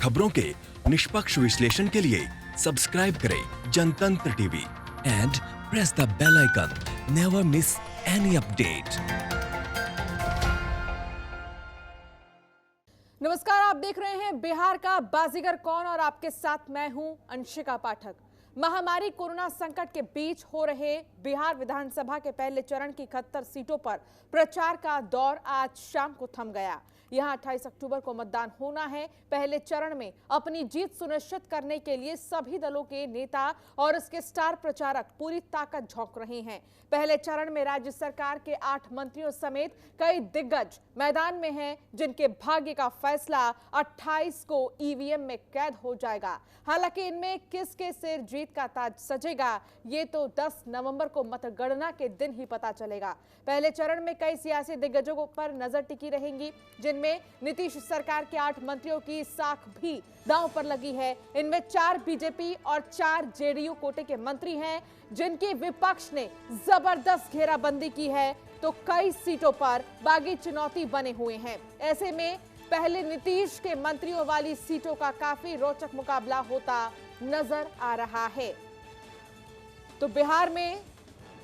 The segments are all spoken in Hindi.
खबरों के निष्पक्ष विश्लेषण के लिए सब्सक्राइब करें Jantantra TV and press the bell icon. Never miss any update. नमस्कार, आप देख रहे हैं बिहार का बाजीगर कौन और आपके साथ मैं हूं अंशिका पाठक। महामारी कोरोना संकट के बीच हो रहे बिहार विधानसभा के पहले चरण की 71 सीटों पर प्रचार का दौर आज शाम को थम गया। यहां 28 अक्टूबर को मतदान होना है। पहले चरण में अपनी जीत सुनिश्चित करने के लिए सभी दलों के नेता और इसके स्टार प्रचारक पूरी ताकत झोंक रहे हैं। पहले चरण में राज्य सरकार के 8 मंत्रियों समेत कई दिग्गज मैदान में हैं, जिनके भाग्य का फैसला 28 को ईवीएम में कैद हो जाएगा। हालांकि इनमें किसके सिर जीत का ताज सजेगा, ये तो 10 नवंबर को मतगणना के दिन ही पता चलेगा। पहले चरण में कई सियासी दिग्गजों पर नजर टिकी रहेंगी, जिनमें नीतीश सरकार के 8 मंत्रियों की साख भी दांव पर लगी है। इनमें 4 बीजेपी और 4 जेडीयू कोटे के मंत्री हैं, जिनकी विपक्ष ने जबरदस्त घेराबंदी की है, तो कई सीटों पर बागी चुनौती बने हुए हैं। ऐसे में पहले नीतीश के मंत्रियों वाली सीटों का काफी रोचक मुकाबला होता नजर आ रहा है। तो बिहार में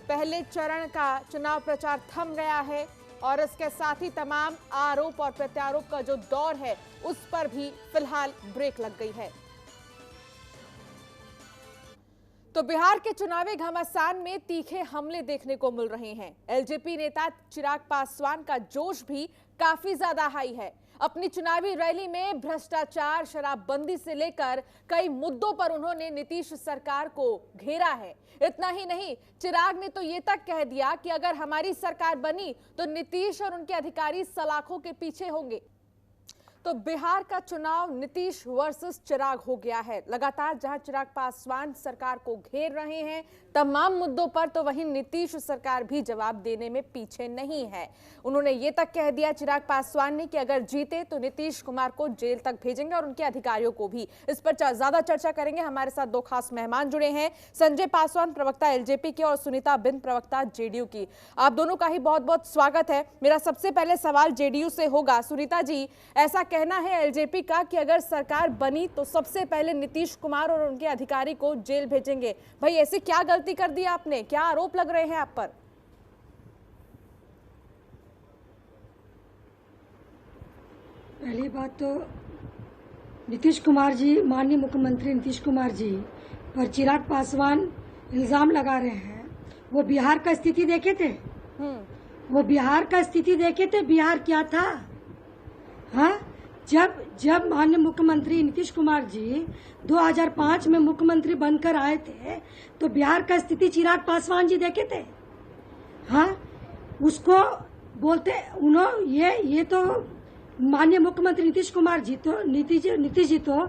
पहले चरण का चुनाव प्रचार थम गया है और इसके साथ ही तमाम आरोप और प्रत्यारोप का जो दौर है उस पर भी फिलहाल ब्रेक लग गई है। तो बिहार के चुनावी घमासान में तीखे हमले देखने को मिल रहे हैं। एलजेपी नेता चिराग पासवान का जोश भी काफी ज्यादा हाई है। अपनी चुनावी रैली में भ्रष्टाचार, शराबबंदी से लेकर कई मुद्दों पर उन्होंने नीतीश सरकार को घेरा है। इतना ही नहीं, चिराग ने तो ये तक कह दिया कि अगर हमारी सरकार बनी तो नीतीश और उनके अधिकारी सलाखों के पीछे होंगे। तो बिहार का चुनाव नीतीश वर्सेस चिराग हो गया है। लगातार जहां चिराग पासवान सरकार को घेर रहे हैं तमाम मुद्दों पर, तो वहीं नीतीश सरकार भी जवाब देने में पीछे नहीं है। उन्होंने ये तक कह दिया चिराग पासवान ने कि अगर जीते तो नीतीश कुमार को जेल तक भेजेंगे और उनके अधिकारियों को भी। इस पर ज्यादा चर्चा करेंगे। हमारे साथ 2 खास मेहमान जुड़े हैं, संजय पासवान प्रवक्ता एलजेपी के और सुनीता बिंद प्रवक्ता जेडीयू की। आप दोनों का ही बहुत बहुत स्वागत है। मेरा सबसे पहले सवाल जेडीयू से होगा। सुनीता जी, ऐसा कहना है एलजेपी का कि अगर सरकार बनी तो सबसे पहले नीतीश कुमार और उनके अधिकारी को जेल भेजेंगे। भाई, ऐसी क्या गलती कर दी आपने? क्या आरोप लग रहे हैं आप पर? पहली बात तो नीतीश कुमार जी, माननीय मुख्यमंत्री नीतीश कुमार जी पर चिराग पासवान इल्जाम लगा रहे हैं। वो बिहार का स्थिति देखे थे? वो बिहार का स्थिति देखे थे? बिहार क्या था? हाँ, जब माननीय मुख्यमंत्री नीतीश कुमार जी 2005 में मुख्यमंत्री बनकर आए थे तो बिहार का स्थिति चिराग पासवान जी देखे थे? हाँ, उसको बोलते उन्होंने ये तो माननीय मुख्यमंत्री नीतीश कुमार जी तो नीतीश जी तो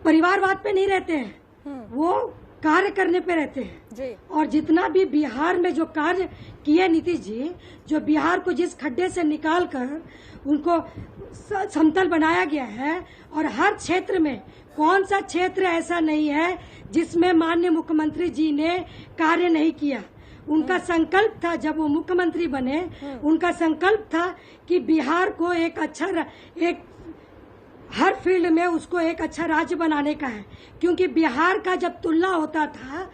परिवारवाद पे नहीं रहते हैं, वो कार्य करने पे रहते हैं जी। और जितना भी बिहार में जो कार्य किए नीतीश जी, जो बिहार को जिस खड्डे से निकालकर उनको समतल बनाया गया है, और हर क्षेत्र में कौन सा क्षेत्र ऐसा नहीं है जिसमें माननीय मुख्यमंत्री जी ने कार्य नहीं किया। उनका संकल्प था, जब वो मुख्यमंत्री बने, उनका संकल्प था कि बिहार को एक हर फील्ड में उसको एक अच्छा राज्य बनाने का है। क्योंकि बिहार का जब तुलना होता था,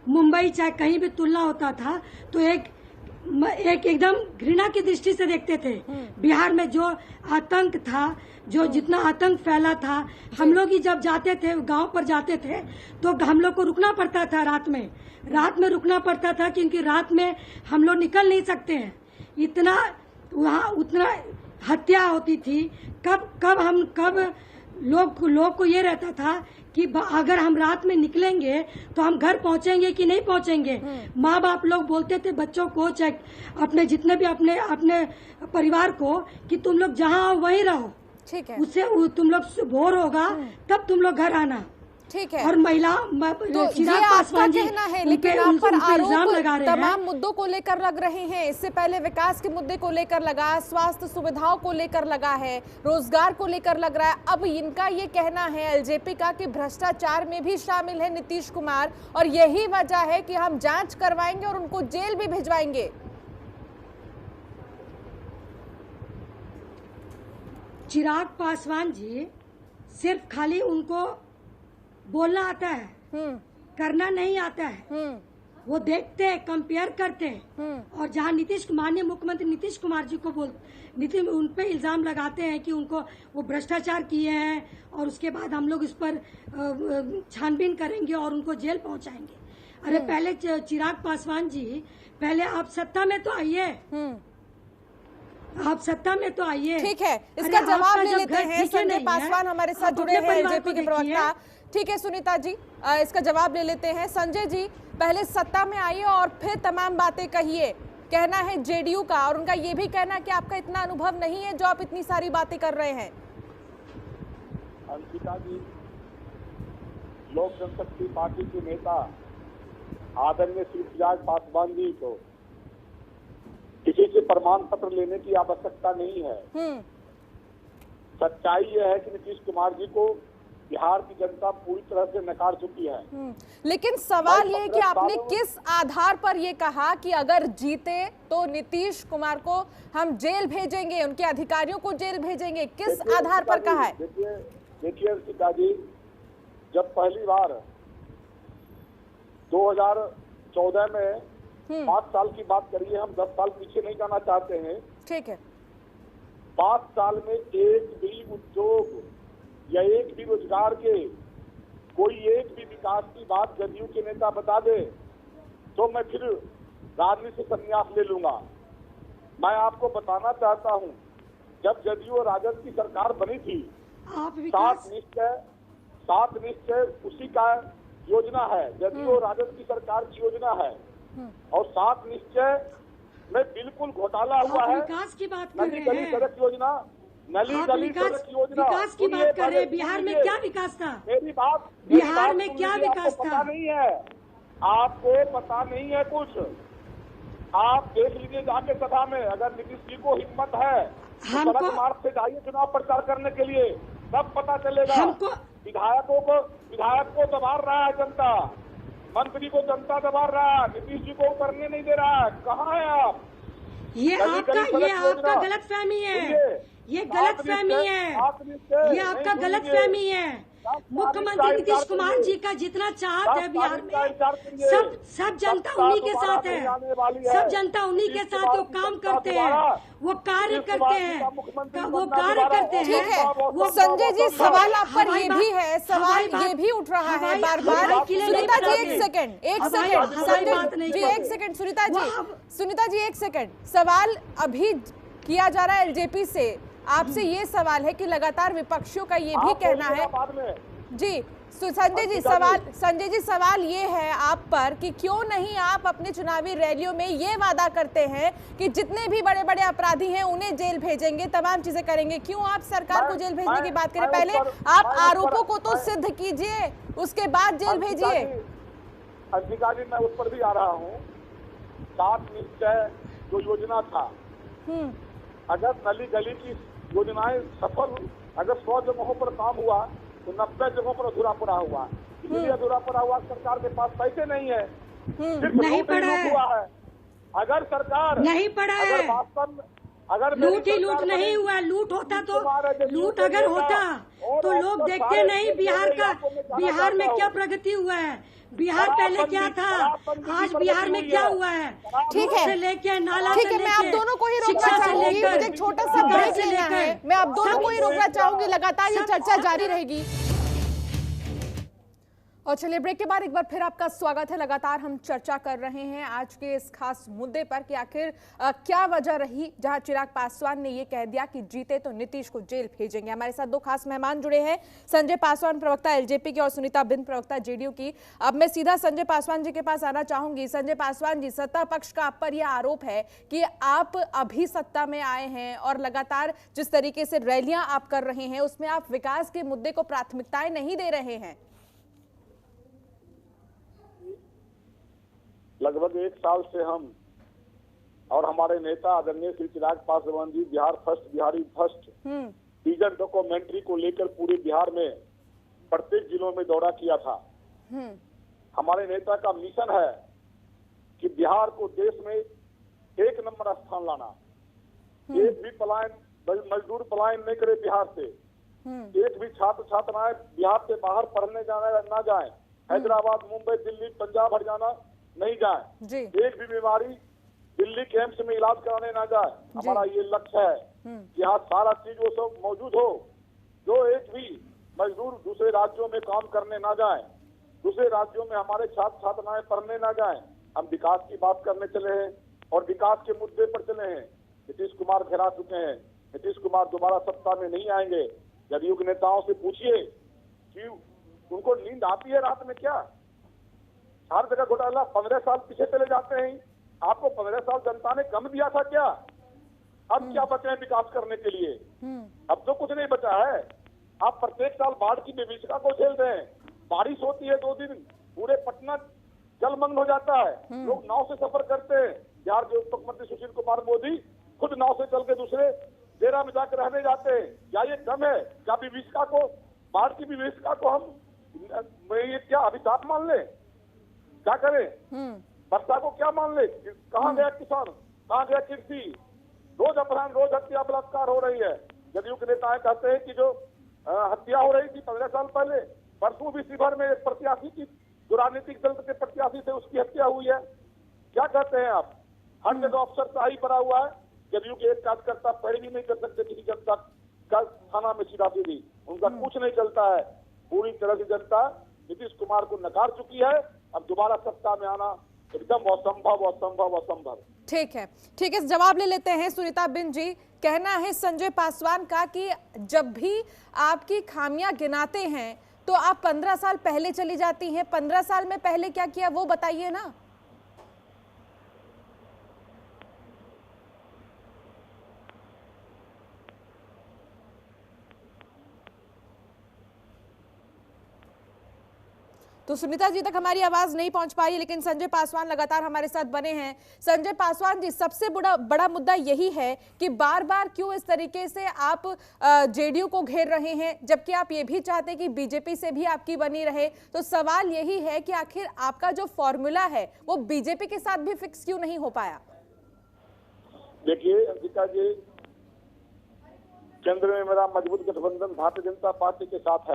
मुंबई चाहे कहीं भी तुलना होता था, तो एकदम घृणा की दृष्टि से देखते थे। बिहार में जो आतंक था, जो जितना आतंक फैला था, हम लोग ही जब जाते थे, गांव पर जाते थे, तो हम लोग को रुकना पड़ता था। रात में रुकना पड़ता था, क्योंकि रात में हम लोग निकल नहीं सकते हैं। इतना वहाँ उतना हत्या होती थी। कब लोग को ये रहता था कि अगर हम रात में निकलेंगे तो हम घर पहुंचेंगे कि नहीं पहुंचेंगे। माँ बाप लोग बोलते थे बच्चों को, चाहे अपने जितने भी अपने परिवार को, कि तुम लोग जहाँ हो वहीं रहो, ठीक है, उससे तुम लोग बोर होगा तब तुम लोग घर आना। ठीक है। और महिला तो ये आपका कहना है, लेकिन आप पर आरोप तमाम मुद्दों को लेकर लग रहे हैं। इससे पहले विकास के मुद्दे को लेकर लगा, स्वास्थ्य सुविधाओं को लेकर लगा है, रोजगार को लेकर लग रहा है। अब इनका ये कहना है एलजेपी का कि भ्रष्टाचार में भी शामिल है नीतीश कुमार, और यही वजह है कि हम जांच करवाएंगे और उनको जेल भी भिजवाएंगे। चिराग पासवान जी सिर्फ खाली उनको बोलना आता है, करना नहीं आता है। वो देखते हैं, कंपेयर करते हैं, और जहाँ माननीय मुख्यमंत्री नीतीश कुमार जी को उन पे इल्जाम लगाते हैं कि उनको वो भ्रष्टाचार किए हैं और उसके बाद हम लोग इस पर छानबीन करेंगे और उनको जेल पहुंचाएंगे। अरे पहले चिराग पासवान जी, पहले आप सत्ता में तो आइए, आप सत्ता में तो आइए। ठीक है, इसका जवाब ले लेते हैं। संजय पासवान हमारे साथ जुड़े हैं, एलजेपी के प्रवक्ता। ठीक है सुनीता जी, इसका जवाब ले लेते हैं। संजय जी, पहले सत्ता में आइए और फिर तमाम बातें कहिए। कहना है जेडीयू का, और उनका ये भी कहना है कि आपका इतना अनुभव नहीं है जो आप इतनी सारी बातें कर रहे हैं। अंकिता जी, लोक जनशक्ति पार्टी के नेता आदरणीय श्री चिराग पासवान जी को किसी से प्रमाण पत्र लेने की आवश्यकता नहीं है। सच्चाई यह है कि नीतीश कुमार जी को बिहार की जनता पूरी तरह से नकार चुकी है। लेकिन सवाल ये है कि आपने किस आधार पर ये कहा कि अगर जीते तो नीतीश कुमार को हम जेल भेजेंगे, उनके अधिकारियों को जेल भेजेंगे, किस आधार पर कहा है? देखिए अंकिता जी, जब पहली बार 2014 में 5 साल की बात करिए, हम 10 साल पीछे नहीं जाना चाहते हैं। ठीक है। 5 साल में एक भी उद्योग या एक भी रोजगार के कोई एक भी विकास की बात जदयू के नेता बता दे तो मैं फिर राजनीति से संन्यास ले लूंगा। मैं आपको बताना चाहता हूं, जब जदयू और राजद की सरकार बनी थी, 7 निश्चय उसी का योजना है, जदयू और राजद की सरकार की योजना है। और 7 निश्चय में बिल्कुल घोटाला हुआ है। विकास की बात कर रहे हैं, सड़क योजना, नली गली सड़क योजना, विकास की बात कर रहे हैं। बिहार में क्या विकास था? मेरी बात, बिहार में क्या विकास था? पता नहीं है आपको, पता नहीं है कुछ। आप देख लीजिए जाके सभा में, अगर नीतीश जी को हिम्मत है तो सड़क मार्ग से जाइए चुनाव प्रचार करने के लिए, तब पता चलेगा। विधायक को दबा रहा है जनता, मंत्री को जनता दबा रहा है, नीतीश जी को उतरने नहीं दे रहा है। कहाँ है आप? ये आपका गलतफहमी है, ये गलतफहमी है, ये आपका गलतफहमी है। मुख्यमंत्री नीतीश कुमार जी का जितना चाहत है बिहार में, सब जनता उन्हीं के साथ है, सब जनता उन्हीं के साथ वो काम करते हैं, वो कार्य करते हैं, वो कार्य करते हैं। ठीक है, वो संजय जी, सवाल आप पर ये भी है, सवाल ये भी उठ रहा है बार बार। सुनीता जी एक सेकंड, संजय जी एक सेकंड, सुनीता जी एक सेकंड। सवाल अभी किया जा रहा है एलजेपी से, आपसे ये सवाल है कि लगातार विपक्षियों का ये भी कहना है जी। संजय जी सवाल ये है आप पर कि क्यों नहीं आप अपने चुनावी रैलियों में ये वादा करते हैं कि जितने भी बड़े बड़े अपराधी हैं उन्हें जेल भेजेंगे, तमाम चीजें करेंगे, क्यों आप सरकार को जेल भेजने की बात करें? पहले आप आरोपों को तो सिद्ध कीजिए, उसके बाद जेल भेजिए। अधिकारी, मैं उस पर भी आ रहा हूँ। 7 निश्चय जो योजना था, अगर नली गली की योजनाएं सफल, अगर 100 जगहों पर काम हुआ तो 90 जगहों पर अधूरा पड़ा हुआ। इसलिए अधूरा पड़ा हुआ, सरकार के पास पैसे नहीं है, सिर्फ नहीं पड़ा हुआ है। अगर सरकार नहीं पड़ा है, अगर लूट ही लूट नहीं हुआ। लूट होता तो, लूट अगर होता तो लोग देखते नहीं बिहार में क्या प्रगति हुआ है, बिहार पहले क्या था, आज बिहार में क्या हुआ है। ठीक है, लेके नाला, ठीक है, मैं आप दोनों को ही रोकना चाहूंगी, मुझे एक छोटा सा ब्रेक लेना है, मैं आप दोनों को ही रोकना चाहूंगी, लगातार ये चर्चा जारी रहेगी। और चलिए ब्रेक के बाद एक बार फिर आपका स्वागत है। लगातार हम चर्चा कर रहे हैं आज के इस खास मुद्दे पर कि आखिर क्या वजह रही जहां चिराग पासवान ने ये कह दिया कि जीते तो नीतीश को जेल भेजेंगे। हमारे साथ 2 खास मेहमान जुड़े हैं, संजय पासवान प्रवक्ता एलजेपी के और सुनीता बिंद प्रवक्ता जेडीयू की। अब मैं सीधा संजय पासवान जी के पास आना चाहूंगी। संजय पासवान जी, सत्ता पक्ष का आप पर यह आरोप है कि आप अभी सत्ता में आए हैं और लगातार जिस तरीके से रैलियां आप कर रहे हैं उसमें आप विकास के मुद्दे को प्राथमिकताएं नहीं दे रहे हैं। लगभग 1 साल से हम और हमारे नेता आदरणीय Shri Chirag Paswan ji Bihar first, Bihari first vision documentary को लेकर पूरे बिहार में प्रत्येक जिलों में दौरा किया था। हमारे नेता का मिशन है कि बिहार को देश में 1 नंबर स्थान लाना। एक भी पलायन, मजदूर पलायन नहीं करे बिहार से, एक भी छात्र छात्राएं बिहार से बाहर पढ़ने जाना ना जाए, हैदराबाद, मुंबई, दिल्ली, पंजाब, हरियाणा नहीं जाए, एक भी बीमारी दिल्ली के एम्स में इलाज कराने ना जाए। हमारा ये लक्ष्य है कि यहाँ सारा चीज वो सब मौजूद हो, जो एक भी मजदूर दूसरे राज्यों में काम करने ना जाए, दूसरे राज्यों में हमारे छात्र छात्राएं पढ़ने ना जाए। हम विकास की बात करने चले हैं और विकास के मुद्दे पर चले हैं। नीतीश कुमार घेरा चुके हैं, नीतीश कुमार दोबारा सत्ता में नहीं आएंगे। जदयू के नेताओं से पूछिए कि उनको नींद आती है रात में क्या? हर जगह घोटाला, 15 साल पीछे चले जाते हैं। आपको 15 साल जनता ने कम दिया था क्या? अब क्या बचे हैं विकास करने के लिए? अब तो कुछ नहीं बचा है। आप प्रत्येक साल बाढ़ की विभीषिका को झेल रहे हैं। बारिश होती है 2 दिन, पूरे पटना जलमग्न हो जाता है। लोग नाव से सफर करते हैं। बिहार के उप मुख्यमंत्री सुशील कुमार मोदी खुद नाव से चल के दूसरे डेरा में जाकर रहने जाते हैं। क्या ये कम है? क्या विभीषिका को, बाढ़ की विभीषिका को हम ये क्या अभिशाप मान ले? क्या करें? वर्षा को क्या मान ले? कहाँ गया किसान, कहाँ गया कृषि? रोज अपहरण, रोज हत्या, बलात्कार हो रही है। जदयू के नेता कहते हैं कि जो हत्या हो रही थी 15 साल पहले, परसों भी शिवहर में एक प्रत्याशी की, जो राजनीतिक दल के प्रत्याशी थे, उसकी हत्या हुई है। क्या कहते हैं आप? हर जगह अफसरशाही भरा हुआ है। जदयू के एक कार्यकर्ता पैरवी नहीं कर सकते किसी जनता का थाना में सीधा सीधी, उनका कुछ नहीं चलता है। पूरी तरह से जनता नीतीश कुमार को नकार चुकी है। अब दोबारा सत्ता में आना एकदम असंभव, असंभव, असंभव। ठीक है, ठीक है, जवाब ले लेते हैं। सुनीता बिन जी, कहना है संजय पासवान का कि जब भी आपकी खामियां गिनाते हैं तो आप 15 साल पहले चली जाती हैं। 15 साल में पहले क्या किया वो बताइए ना। तो सुनीता जी तक हमारी आवाज नहीं पहुंच पा रही, लेकिन संजय पासवान लगातार हमारे साथ बने हैं। संजय पासवान जी, सबसे बड़ा मुद्दा यही है कि बार बार क्यों इस तरीके से आप जेडीयू को घेर रहे हैं, जबकि आप ये भी चाहते हैं कि बीजेपी से भी आपकी बनी रहे। तो सवाल यही है कि आखिर आपका जो फॉर्मूला है वो बीजेपी के साथ भी फिक्स क्यों नहीं हो पाया? देखिए अंकिता जी, केंद्र में मेरा मजबूत गठबंधन भारतीय जनता पार्टी के साथ है।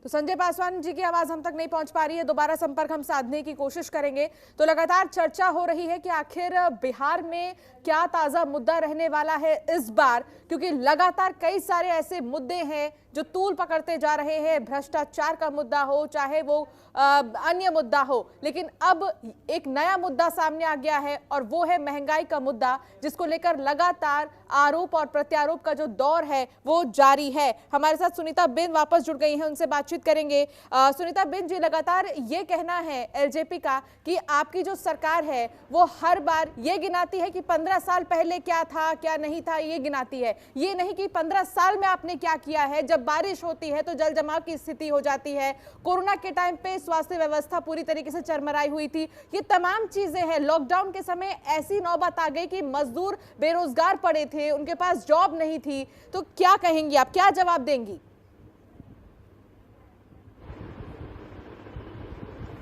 तो संजय पासवान जी की आवाज हम तक नहीं पहुंच पा रही है, दोबारा संपर्क हम साधने की कोशिश करेंगे। तो लगातार चर्चा हो रही है कि आखिर बिहार में क्या ताजा मुद्दा रहने वाला है इस बार, क्योंकि लगातार कई सारे ऐसे मुद्दे हैं जो तूल पकड़ते जा रहे हैं। भ्रष्टाचार का मुद्दा हो, चाहे वो अन्य मुद्दा हो, लेकिन अब एक नया मुद्दा सामने आ गया है और वो है महंगाई का मुद्दा, जिसको लेकर लगातार आरोप और प्रत्यारोप का जो दौर है वो जारी है। हमारे साथ सुनीता बिन वापस जुड़ गई हैं, उनसे बातचीत करेंगे। सुनीता बिन जी, लगातार ये कहना है एलजेपी का कि आपकी जो सरकार है वो हर बार ये गिनाती है कि 15 साल पहले क्या था क्या नहीं था, ये गिनाती है, ये नहीं कि 15 साल में आपने क्या किया है। जब बारिश होती है तो जल जमाव की स्थिति हो जाती है, कोरोना के टाइम पे स्वास्थ्य व्यवस्था पूरी तरीके से चरमराई हुई थी, ये तमाम चीजें हैं। लॉकडाउन के समय ऐसी नौबत आ गई कि मजदूर बेरोजगार पड़े थे, उनके पास जॉब नहीं थी। तो क्या कहेंगी आप, क्या जवाब देंगी?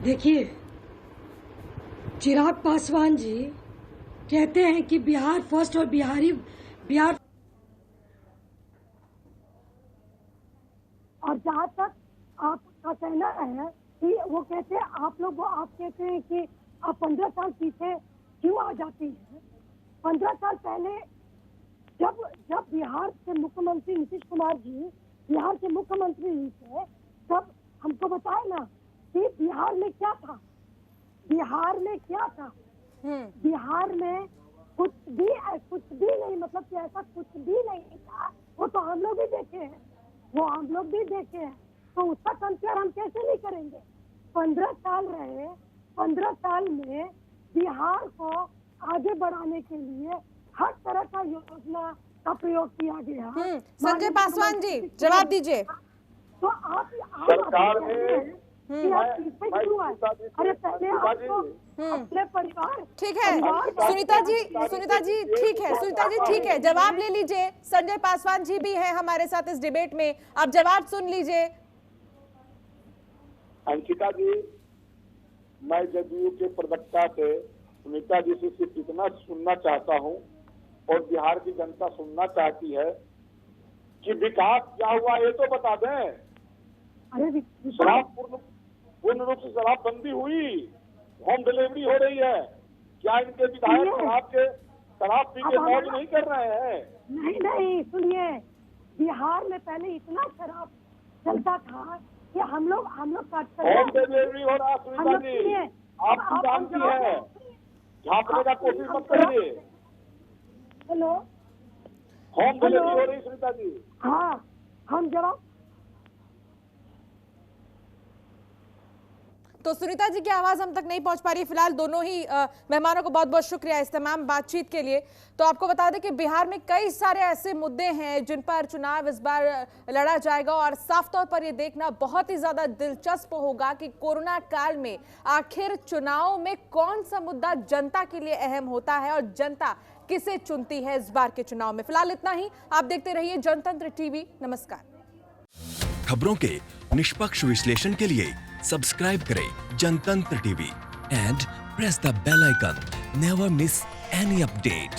देखिए, चिराग पासवान जी कहते हैं कि बिहार फर्स्ट और बिहार, और जहाँ तक आपका कहना है कि वो कहते हैं आप कहते हैं कि आप 15 साल पीछे क्यों आ जाती हैं। 15 साल पहले जब बिहार के मुख्यमंत्री नीतीश कुमार जी बिहार के मुख्यमंत्री ही थे, तब हमको बताए ना कि बिहार में क्या था। बिहार में क्या था? बिहार में कुछ भी नहीं, मतलब कि ऐसा कुछ भी नहीं था। वो तो हम लोग भी देखे हैं, तो उसका कंपेयर हम कैसे नहीं करेंगे? 15 साल रहे, 15 साल में बिहार को आगे बढ़ाने के लिए हर तरह का योजना का प्रयोग किया गया। संजय पासवान जी, जवाब दीजिए। तो आप सरकार में अरे पहले आपको अपने परिवार, ठीक है सुनीता जी, ठीक है सुनीता जी, ठीक है, जवाब ले लीजिए। संजय पासवान जी भी हैं हमारे साथ इस डिबेट में, आप जवाब सुन लीजिए। अंकिता जी, मैं जदयू के प्रवक्ता से सुनीता जी से सिर्फ इतना सुनना चाहता हूं और बिहार की जनता सुनना चाहती है कि विकास क्या हुआ ये तो बता दें। अरे शराब पूर्ण रूप से शराबबंदी हुई, होम डिलीवरी हो रही है, क्या इनके विधायक शराब पी के मौज नहीं कर रहे हैं? नहीं सुनिए, बिहार में पहले इतना शराब चलता था कि हम लोग होम डिलीवरी हो रहा। सुनीता जी आपकी जानती है, झांकने का कोशिश मत करिए। हेलो, होम डिलीवरी हो रही सुनीता जी। हाँ हम जवाब। तो सुनीता जी की आवाज हम तक नहीं पहुंच पा रही। फिलहाल दोनों ही मेहमानों को बहुत बहुत शुक्रिया इस तमाम बातचीत के लिए। तो आपको बता दें कि बिहार में कई सारे ऐसे मुद्दे हैं जिन पर चुनाव इस बार लड़ा जाएगा और साफ तौर पर यह देखना बहुत ही ज्यादा दिलचस्प होगा कि कोरोना काल में आखिर चुनाव में कौन सा मुद्दा जनता के लिए अहम होता है और जनता किसे चुनती है इस बार के चुनाव में। फिलहाल इतना ही। आप देखते रहिए जनतंत्र टीवी। नमस्कार। खबरों के निष्पक्ष विश्लेषण के लिए सब्सक्राइब करें Jantantra TV and press the bell icon. Never miss any update.